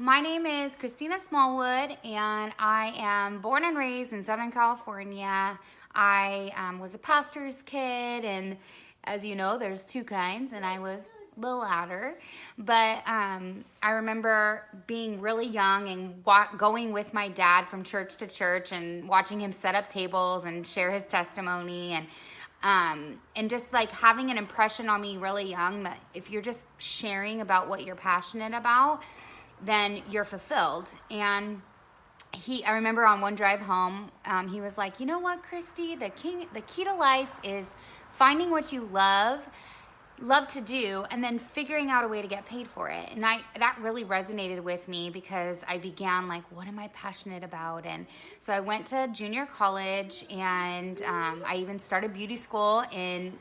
My name is Christina Smallwood, and I am born and raised in Southern California. I was a pastor's kid, and as you know, there's two kinds, and I was the latter. But I remember being really young and going with my dad from church to church and watching him set up tables and share his testimony and just like having an impression on me really young that if you're just sharing about what you're passionate about, then you're fulfilled. And I remember on one drive home, he was like, you know what, Christy, the key to life is finding what you love to do, and then figuring out a way to get paid for it. And that really resonated with me because I began like, what am I passionate about? And so I went to junior college, and I even started beauty school in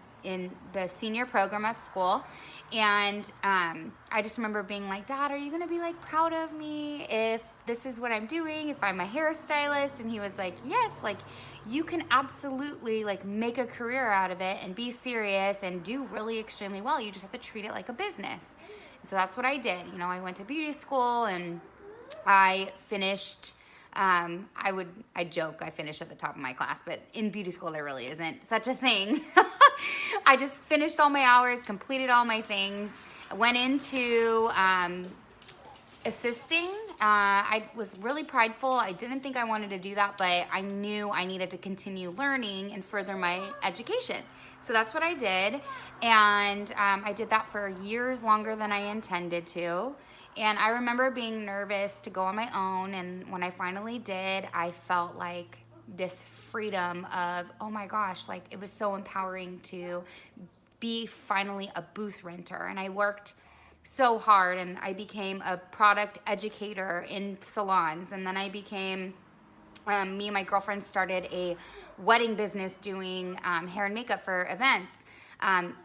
the senior program at school. And I just remember being like, Dad, are you gonna be like proud of me if this is what I'm doing, if I'm a hairstylist? And he was like, yes, like you can absolutely like make a career out of it and be serious and do really extremely well. You just have to treat it like a business. And so that's what I did. You know, I went to beauty school and I finished. I joke I finished at the top of my class, but in beauty school there really isn't such a thing. I just finished all my hours, completed all my things, went into assisting. I was really prideful. I didn't think I wanted to do that, but I knew I needed to continue learning and further my education. So that's what I did, and I did that for years longer than I intended to. And I remember being nervous to go on my own, and when I finally did, I felt like this freedom of, oh my gosh, like it was so empowering to be finally a booth renter. And I worked so hard, and I became a product educator in salons, and then I became me and my girlfriend started a wedding business doing hair and makeup for events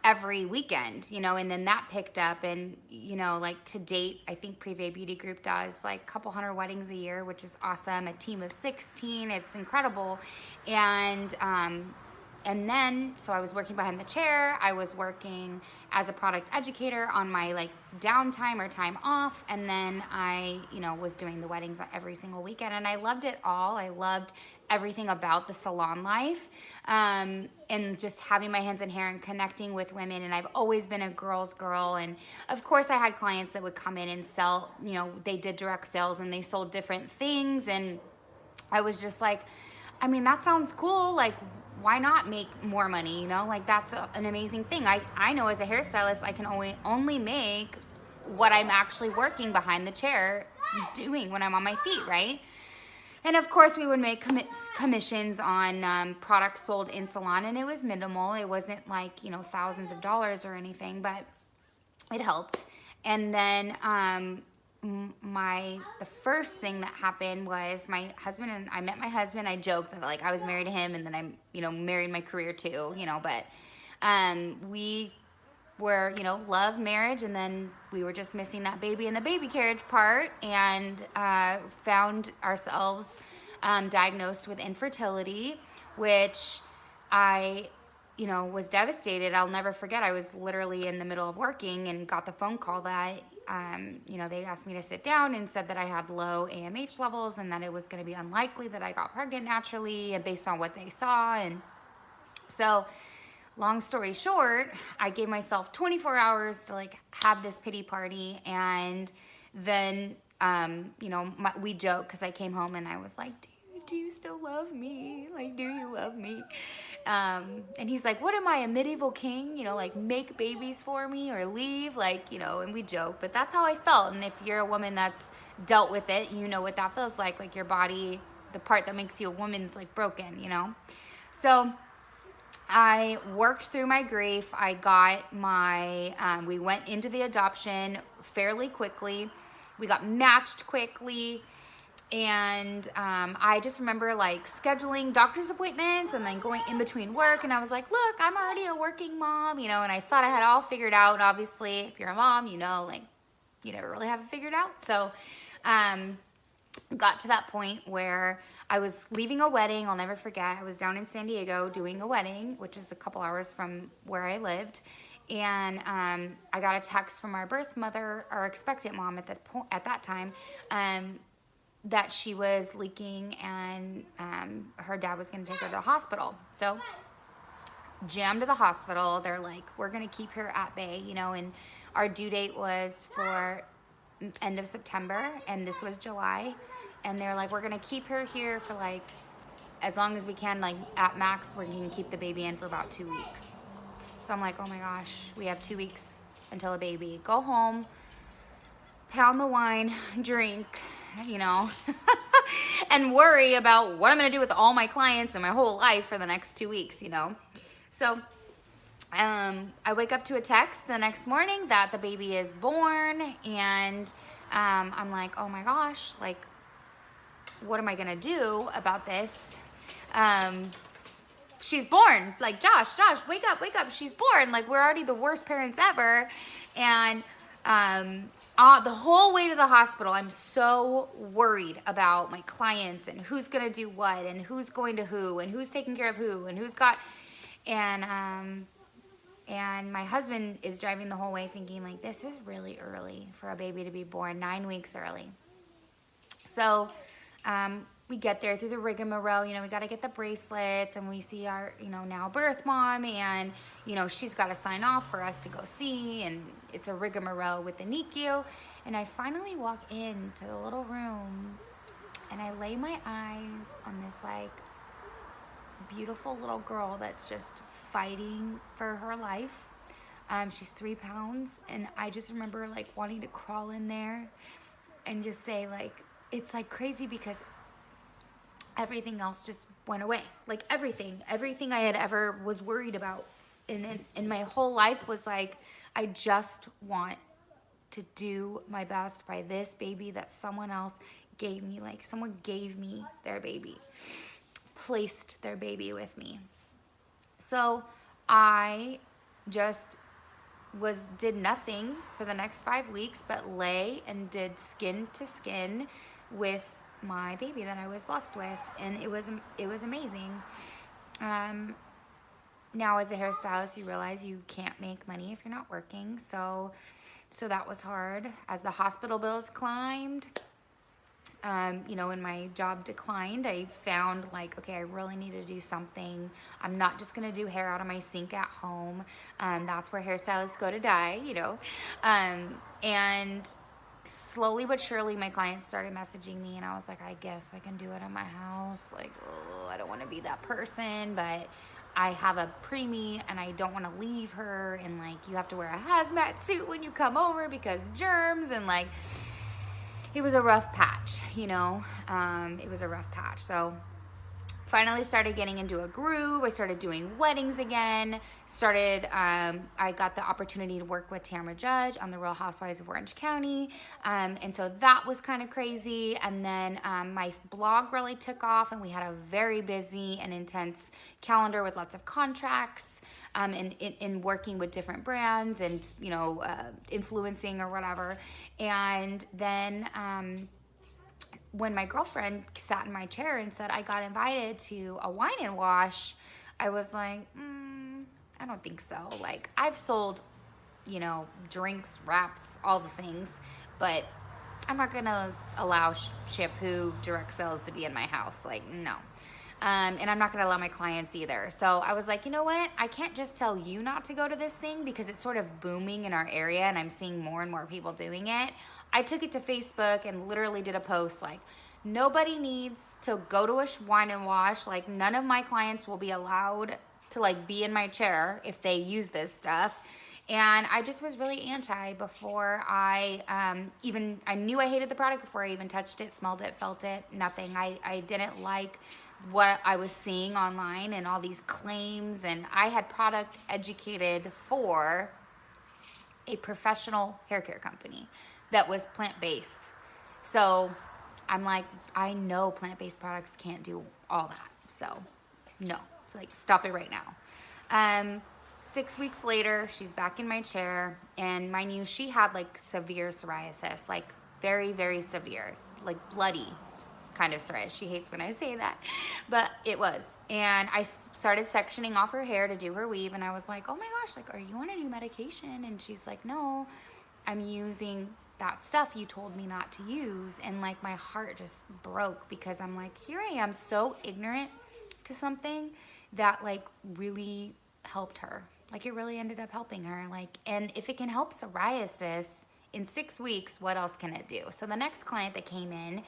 every weekend, you know, and then that picked up. And, you know, like to date, I think Privé Beauty Group does like a couple hundred weddings a year, which is awesome. A team of 16, it's incredible. And then, so I was working behind the chair. I was working as a product educator on my like downtime or time off. And then I, you know, was doing the weddings every single weekend. And I loved it all. I loved everything about the salon life, and just having my hands in hair and connecting with women. And I've always been a girl's girl. And of course I had clients that would come in and sell, you know, they did direct sales and they sold different things. And I was just like, I mean, that sounds cool. Like, why not make more money? You know, like that's an amazing thing. I know as a hairstylist, I can only make what I'm actually working behind the chair doing when I'm on my feet, right? And of course we would make commissions on products sold in salon, and it was minimal. It wasn't like, you know, thousands of dollars or anything, but it helped. And then the first thing that happened was my husband and I met my husband. I joked that like I was married to him, and then I, you know, married my career too, you know, but we were, you know, love, marriage, and then we were just missing that baby in the baby carriage part, and found ourselves diagnosed with infertility, which I, you know, was devastated. I'll never forget. I was literally in the middle of working and got the phone call that, you know, they asked me to sit down and said that I had low AMH levels and that it was going to be unlikely that I got pregnant naturally and based on what they saw. And so long story short, I gave myself 24 hours to like have this pity party. And then, you know, we joke because I came home and I was like, do you still love me? Like, do you love me? And he's like, what am I, a medieval king? You know, like make babies for me or leave? Like, you know, and we joke, but that's how I felt. And if you're a woman that's dealt with it, you know what that feels like your body, the part that makes you a woman is like broken, you know? So I worked through my grief. I got we went into the adoption fairly quickly. We got matched quickly. And I just remember like scheduling doctor's appointments and then going in between work. And I was like, look, I'm already a working mom, you know, and I thought I had it all figured out. And obviously, if you're a mom, you know, like you never really have it figured out. So got to that point where I was leaving a wedding. I'll never forget. I was down in San Diego doing a wedding, which is a couple hours from where I lived. And I got a text from our birth mother, our expectant mom at that time, that she was leaking and her dad was going to take her to the hospital. So jammed to the hospital. They're like, we're going to keep her at bay, you know, and our due date was for end of September, and this was July. And they're like, we're going to keep her here for like as long as we can, like at max, we can keep the baby in for about 2 weeks. So I'm like, oh my gosh, we have 2 weeks until a baby. Go home, pound the wine, drink, you know, and worry about what I'm going to do with all my clients and my whole life for the next 2 weeks, you know. So I wake up to a text the next morning that the baby is born, and I'm like, oh my gosh, like, what am I going to do about this? She's born. Like, Josh, wake up. She's born. Like, we're already the worst parents ever. And the whole way to the hospital, I'm so worried about my clients and who's going to do what and who's going to who and who's taking care of who and who's got. And my husband is driving the whole way thinking, like, this is really early for a baby to be born, 9 weeks early. So we get there through the rigmarole, you know, we got to get the bracelets, and we see our, you know, now birth mom, and, you know, she's got to sign off for us to go see, and it's a rigmarole with the NICU. And I finally walk into the little room, and I lay my eyes on this, like, beautiful little girl that's just fighting for her life. She's 3 pounds, and I just remember, like, wanting to crawl in there and just say, like, it's like crazy because everything else just went away. Like, everything I had ever was worried about in my whole life was like, I just want to do my best by this baby that someone else gave me. Like, someone gave me their baby, placed their baby with me. So I just did nothing for the next 5 weeks but lay and did skin to skin with my baby that I was blessed with, and it was amazing. Now as a hairstylist, you realize you can't make money if you're not working, so that was hard. As the hospital bills climbed, you know, when my job declined, I found, like, okay, I really need to do something. I'm not just gonna do hair out of my sink at home. That's where hairstylists go to die, you know. And slowly but surely, my clients started messaging me, and I was like, I guess I can do it at my house. Like, oh, I don't want to be that person, but I have a preemie, and I don't want to leave her, and, like, you have to wear a hazmat suit when you come over because germs, and, like, it was a rough patch, you know. It was a rough patch. So finally started getting into a groove. I started doing weddings again. I got the opportunity to work with Tamra Judge on the Real Housewives of Orange County. And so that was kind of crazy. And then my blog really took off, and we had a very busy and intense calendar with lots of contracts, in working with different brands and, you know, influencing or whatever. And then when my girlfriend sat in my chair and said I got invited to a wine and wash, I was like, I don't think so. Like, I've sold, you know, drinks, wraps, all the things, but I'm not gonna allow shampoo direct sales to be in my house. Like, no. And I'm not gonna allow my clients either. So I was like, you know what? I can't just tell you not to go to this thing because it's sort of booming in our area and I'm seeing more and more people doing it. I took it to Facebook and literally did a post like, nobody needs to go to a wine and wash. Like, none of my clients will be allowed to, like, be in my chair if they use this stuff. And I just was really anti before I knew I hated the product before I even touched it, smelled it, felt it, nothing. I didn't like what I was seeing online and all these claims, and I had product educated for a professional hair care company that was plant-based. So I'm like, I know plant-based products can't do all that. So no, it's like, stop it right now. 6 weeks later, she's back in my chair, and mind you, she had like severe psoriasis, like very, very severe, like bloody kind of psoriasis. She hates when I say that, but it was. And I started sectioning off her hair to do her weave. And I was like, oh my gosh, like, are you on a new medication? And she's like, no, I'm using that stuff you told me not to use. And like my heart just broke because I'm like, here I am so ignorant to something that like really helped her. Like it really ended up helping her. Like, and if it can help psoriasis in 6 weeks, what else can it do? So the next client that came in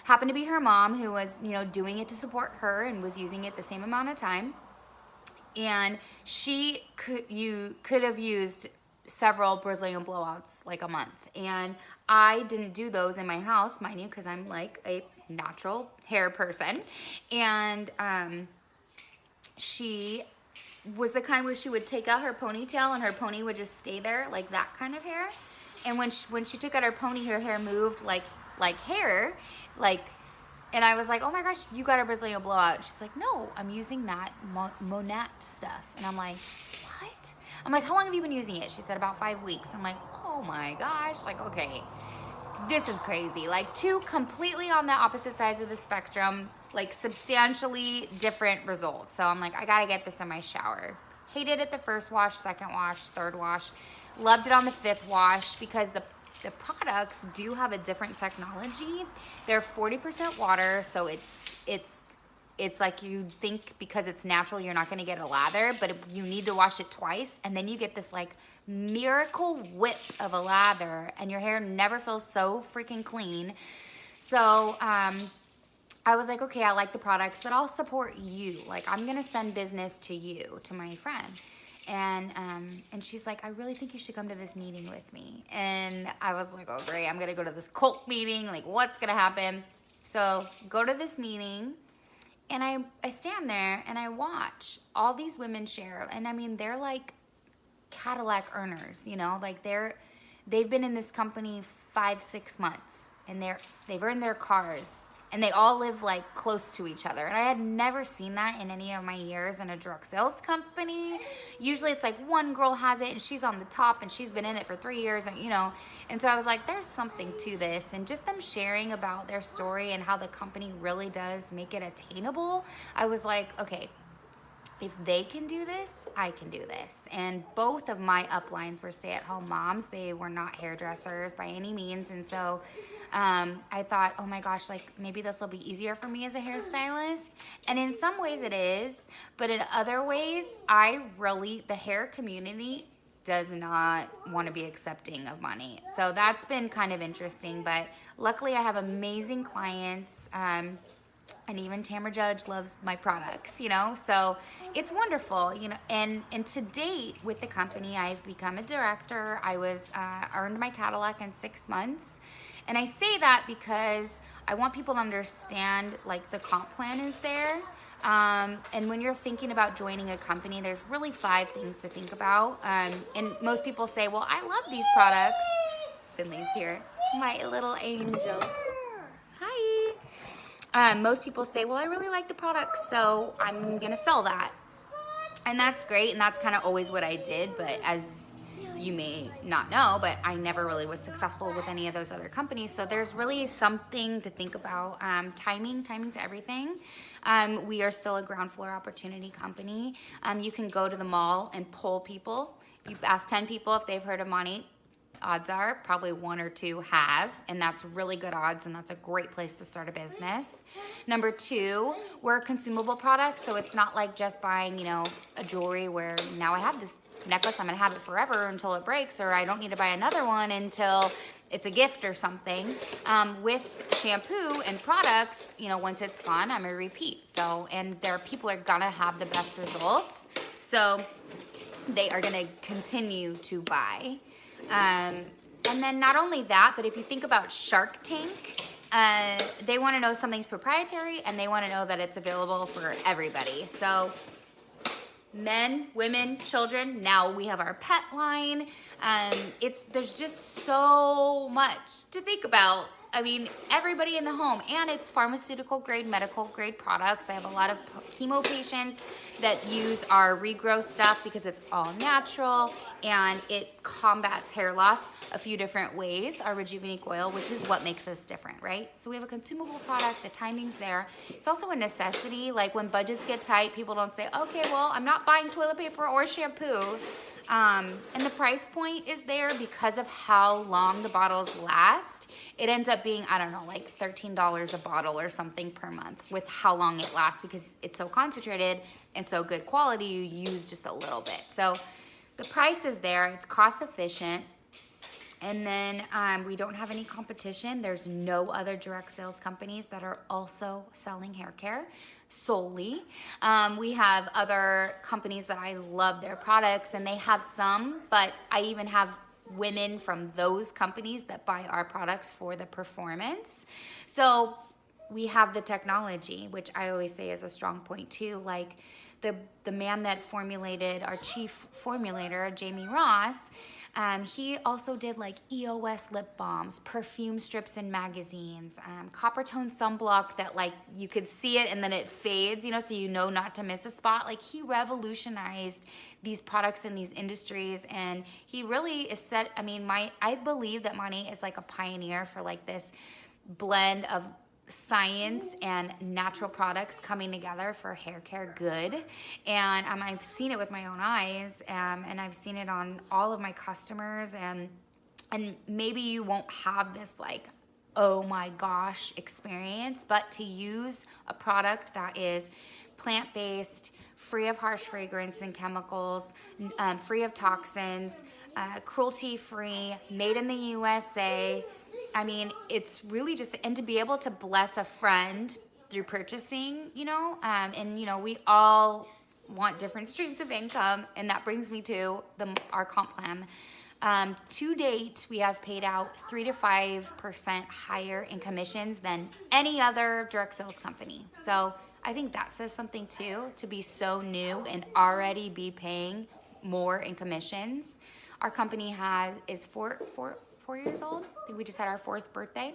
happened to be her mom, who was, you know, doing it to support her and was using it the same amount of time. And she could have used several Brazilian blowouts like a month. And I didn't do those in my house, mind you, because I'm like a natural hair person. And she was the kind where she would take out her ponytail and her pony would just stay there, like that kind of hair. And when she took out her pony, her hair moved like hair, like. And I was like, oh my gosh, you got a Brazilian blowout. She's like, no, I'm using that Monat stuff. And I'm like, what? I'm like, how long have you been using it? She said, about 5 weeks. I'm like, oh my gosh, like, okay, this is crazy. Like 2 completely on the opposite sides of the spectrum, like substantially different results. So I'm like, I gotta get this in my shower. Hated it the first wash, second wash, third wash. Loved it on the 5th wash because the products do have a different technology. They're 40% water, so it's like you think because it's natural you're not gonna get a lather, but you need to wash it twice, and then you get this like miracle whip of a lather, and your hair never feels so freaking clean. So I was like, okay, I like the products, but I'll support you. Like I'm gonna send business to you, to my friend. And she's like, I really think you should come to this meeting with me. And I was like, oh great, I'm gonna go to this cult meeting, like what's gonna happen? So go to this meeting, and I stand there and I watch all these women share. And I mean, they're like Cadillac earners, you know, like they've been in this company 5-6 months, and they've earned their cars. And they all live like close to each other. And I had never seen that in any of my years in a direct sales company. Usually it's like one girl has it and she's on the top and she's been in it for 3 years, and you know. And so I was like, there's something to this. And just them sharing about their story and how the company really does make it attainable. I was like, okay, if they can do this, I can do this. And both of my uplines were stay-at-home moms. They were not hairdressers by any means. And so I thought, oh my gosh, like maybe this will be easier for me as a hairstylist. And in some ways it is, but in other ways, the hair community does not want to be accepting of money. So that's been kind of interesting, but luckily I have amazing clients. And even Tamara Judge loves my products, you know, so it's wonderful, you know. And to date with the company, I've become a director. I earned my Cadillac in 6 months. And I say that because I want people to understand, like, the comp plan is there. And when you're thinking about joining a company, there's really 5 things to think about. And most people say, well, I love these products. Finley's here, my little angel. Hi. Most people say, well, I really like the product, so I'm gonna sell that. And that's great, and that's kind of always what I did, but as you may not know, but I never really was successful with any of those other companies. So there's really something to think about. Timing's everything. We are still a ground floor opportunity company. You can go to the mall and poll people. You ask 10 people if they've heard of Monat. Odds are probably 1 or 2 have, and that's really good odds, and that's a great place to start a business. Number 2, we're a consumable product, so it's not like just buying, you know, a jewelry where now I have this necklace, I'm gonna have it forever until it breaks, or I don't need to buy another one until it's a gift or something. With shampoo and products, you know, once it's gone, I'm a repeat. So, and people are gonna have the best results, so they are gonna continue to buy. And then not only that, but if you think about Shark Tank, they want to know something's proprietary, and they want to know that it's available for everybody. So men, women, children, now we have our pet line. There's just so much to think about I mean, everybody in the home, and it's pharmaceutical grade, medical grade products. I have a lot of chemo patients that use our regrow stuff because it's all natural and it combats hair loss a few different ways. Our Rejuvenate oil, which is what makes us different, right? So we have a consumable product, the timing's there. It's also a necessity. Like when budgets get tight, people don't say, okay, well, I'm not buying toilet paper or shampoo. And the price point is there because of how long the bottles last. It ends up being, I don't know, like $13 a bottle or something per month with how long it lasts, because it's so concentrated and so good quality, you use just a little bit. So the price is there, it's cost efficient. And then we don't have any competition. There's no other direct sales companies that are also selling hair care solely. We have other companies that I love their products, and they have some, but I even have women from those companies that buy our products for the performance. So we have the technology, which I always say is a strong point too. Like the man that formulated, our chief formulator, Jamie Ross, he also did like EOS lip balms, perfume strips in magazines, copper tone sunblock that like you could see it and then it fades, you know, so you know not to miss a spot. Like he revolutionized these products in these industries, and he really is set. I mean, I believe that Monat is like a pioneer for like this blend of science and natural products coming together for hair care good. And I've seen it with my own eyes, and I've seen it on all of my customers, and maybe you won't have this like, oh my gosh experience, but to use a product that is plant-based, free of harsh fragrance and chemicals, free of toxins, cruelty-free, made in the USA. I mean, it's really just, and to be able to bless a friend through purchasing, you know, and you know, we all want different streams of income, and that brings me to our comp plan. To date, we have paid out 3 to 5% higher in commissions than any other direct sales company. So I think that says something too, to be so new and already be paying more in commissions. Our company is four years old. I think we just had our 4th birthday,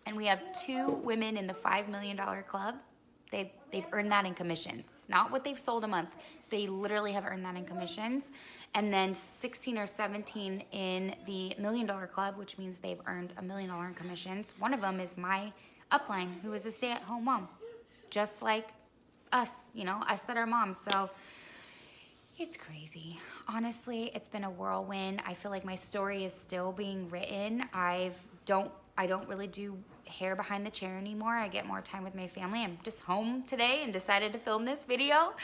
and we have 2 women in the $5 million club. They've earned that in commissions, not what they've sold a month. They literally have earned that in commissions. And then 16 or 17 in the $1 million club, which means they've earned $1 million in commissions. One of them is my upline, who is a stay-at-home mom, just like us, you know, us that are moms. So it's crazy. Honestly, it's been a whirlwind. I feel like my story is still being written. I don't really do hair behind the chair anymore. I get more time with my family. I'm just home today and decided to film this video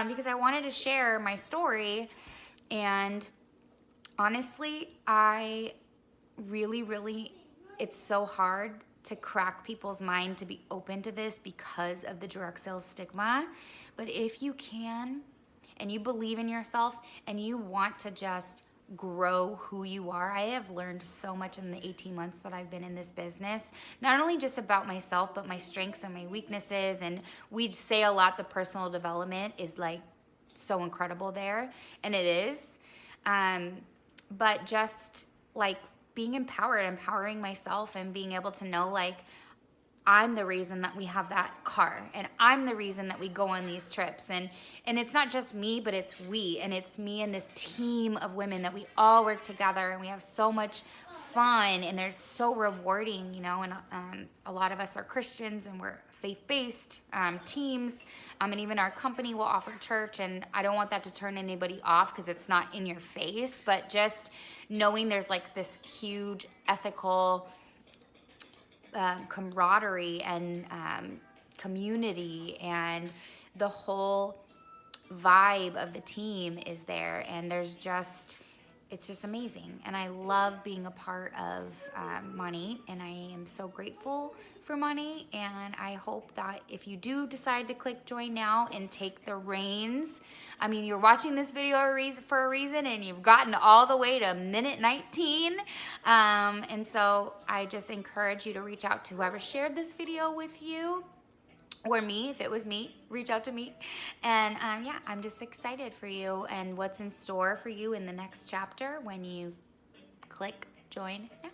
because I wanted to share my story. And honestly, I really, it's so hard to crack people's mind to be open to this because of the direct sales stigma. But if you can, and you believe in yourself, and you want to just grow who you are. I have learned so much in the 18 months that I've been in this business, not only just about myself, but my strengths and my weaknesses. And we say a lot, the personal development is like so incredible there, and it is. But just like being empowering myself, and being able to know like, I'm the reason that we have that car, and I'm the reason that we go on these trips. And it's not just me, but it's we, and it's me and this team of women that we all work together, and we have so much fun, and they're so rewarding, you know. And a lot of us are Christians, and we're faith-based teams, and even our company will offer church. And I don't want that to turn anybody off because it's not in your face, but just knowing there's like this huge ethical camaraderie and community, and the whole vibe of the team is there, and it's just amazing. And I love being a part of Monat, and I am so grateful for Monat. And I hope that if you do decide to click join now and take the reins, I mean, you're watching this video for a reason, and you've gotten all the way to minute 19. And so I just encourage you to reach out to whoever shared this video with you, or me. If it was me, reach out to me. And yeah, I'm just excited for you and what's in store for you in the next chapter when you click join now.